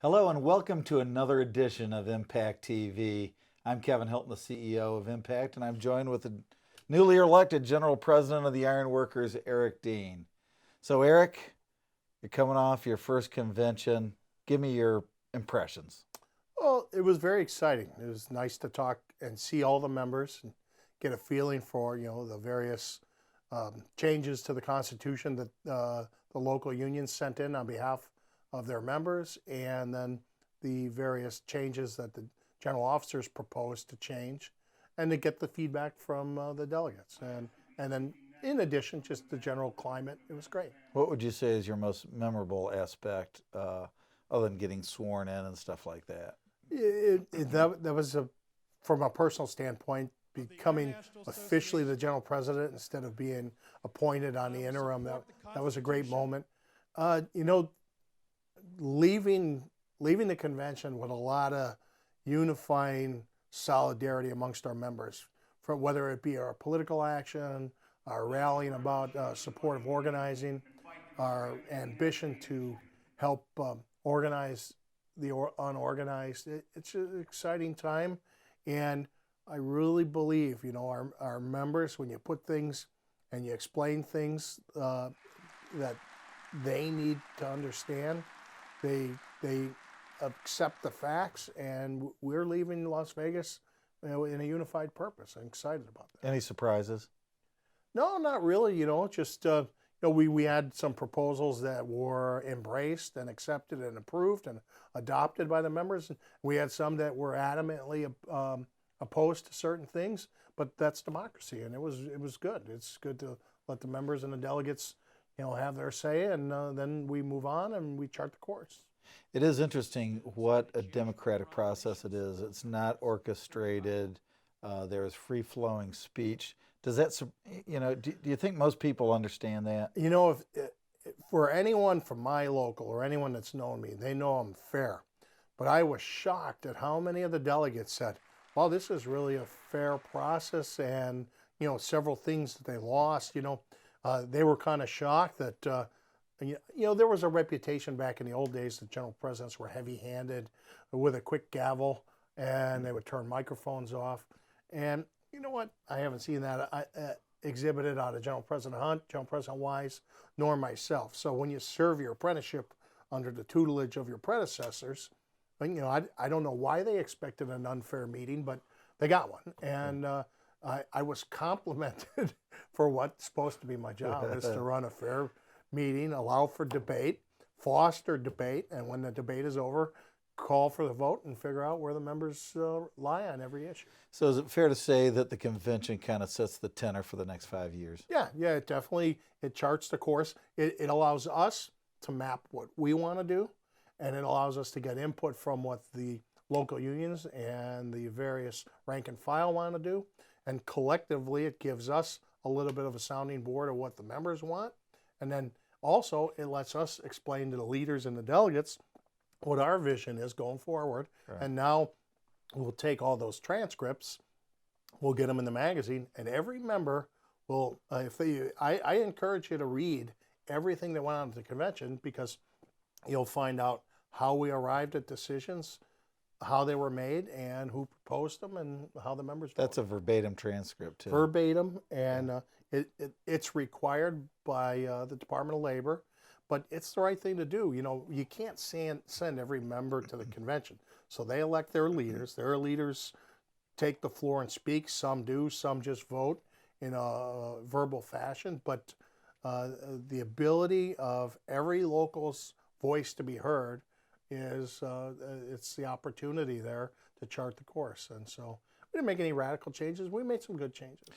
Hello and welcome to another edition of Impact TV. I'm Kevin Hilton, the CEO of Impact, and I'm joined with the newly elected General President of the Iron Workers, Eric Dean. So, Eric, you're coming off your first convention. Give me your impressions. Well, it was very exciting. It was nice to talk and see all the members and get a feeling for the various changes to the Constitution that the local unions sent in on behalf of their members, and then the various changes that the general officers proposed to change, and to get the feedback from the delegates, and then in addition, just the general climate. It was great. What would you say is your most memorable aspect, other than getting sworn in and stuff like that? That was from a personal standpoint, becoming officially the general president instead of being appointed on the interim. That was a great moment. Uh, you know, leaving the convention with a lot of unifying solidarity amongst our members, for whether it be our political action, our rallying about supportive organizing, our ambition to help organize the unorganized. It's an exciting time, and I really believe our members, when you put things and you explain things that they need to understand, they accept the facts, and we're leaving Las Vegas in a unified purpose. I'm excited about that. Any surprises? No, not really. Just we had some proposals that were embraced and accepted and approved and adopted by the members. We had some that were adamantly opposed to certain things, but that's democracy, and it was good. It's good to let the members and the delegates have their say, and then we move on and we chart the course. It is interesting what a democratic process it is. It's not orchestrated. There's free-flowing speech. Does that, do you think most people understand that? If for anyone from my local or anyone that's known me, they know I'm fair. But I was shocked at how many of the delegates said, well, this is really a fair process, and, several things that they lost, they were kind of shocked that, there was a reputation back in the old days that general presidents were heavy-handed with a quick gavel, and they would turn microphones off. And you know what? I haven't seen that exhibited out of General President Hunt, General President Wise, nor myself. So when you serve your apprenticeship under the tutelage of your predecessors, I don't know why they expected an unfair meeting, but they got one. And I was complimented for what's supposed to be my job, is to run a fair meeting, allow for debate, foster debate, and when the debate is over, call for the vote and figure out where the members lie on every issue. So is it fair to say that the convention kind of sets the tenor for the next 5 years? Yeah, it definitely, it charts the course. It allows us to map what we want to do, and it allows us to get input from what the local unions and the various rank and file want to do. And collectively, it gives us a little bit of a sounding board of what the members want. And then also, it lets us explain to the leaders and the delegates what our vision is going forward. Right. And now we'll take all those transcripts, we'll get them in the magazine, and every member will, I encourage you to read everything that went on at the convention, because you'll find out how we arrived at decisions, how they were made, and who proposed them, and how the members voted. That's a verbatim transcript, too. Verbatim, and it's required by the Department of Labor, but it's the right thing to do. You can't send every member to the convention. So they elect their leaders. Their leaders take the floor and speak. Some do, some just vote in a verbal fashion. But the ability of every local's voice to be heard is it's the opportunity there to chart the course. And so we didn't make any radical changes. We made some good changes.